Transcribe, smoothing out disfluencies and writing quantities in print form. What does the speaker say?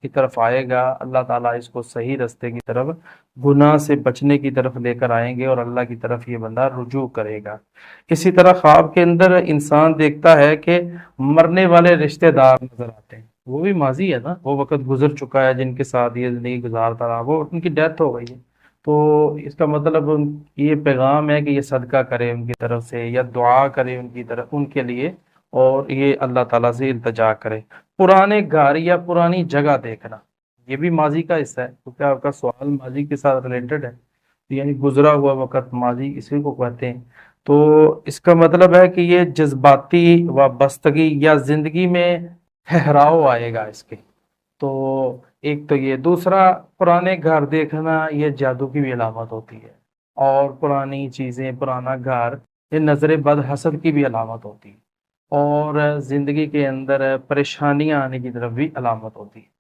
کی طرف آئے گا اللہ تعالیٰ اس کو صحیح راستے کی طرف، گناہ سے بچنے کی طرف لے کر آئیں گے اور اللہ کی طرف یہ بندہ رجوع کرے گا۔ اسی طرح خواب کے اندر انسان دیکھتا ہے کہ مرنے والے رشتہ دار نظر آتے ہیں، وہ بھی ماضی ہے نا، وہ وقت گزر چکا ہے جن کے ساتھ یہ زندگی گزارتا رہا، وہ ان کی ڈیتھ ہو گئی ہے۔ تو اس کا مطلب یہ پیغام ہے کہ یہ صدقہ کرے ان کی طرف سے، یا دعا کرے ان کی طرف، ان کے لیے، اور یہ اللہ تعالیٰ سے التجا کرے۔ پرانے گھر یا پرانی جگہ دیکھنا، یہ بھی ماضی کا حصہ ہے، کیونکہ آپ کا سوال ماضی کے ساتھ ریلیٹڈ ہے، یعنی گزرا ہوا وقت ماضی اسی کو کہتے ہیں۔ تو اس کا مطلب ہے کہ یہ جذباتی وابستگی یا زندگی میں ٹھہراؤ آئے گا اس کے۔ تو ایک تو یہ، دوسرا پرانے گھر دیکھنا یہ جادو کی بھی علامت ہوتی ہے، اور پرانی چیزیں، پرانا گھر یہ نظر بد حسد کی بھی علامت ہوتی ہے، اور زندگی کے اندر پریشانیاں آنے کی طرف بھی علامت ہوتی ہے۔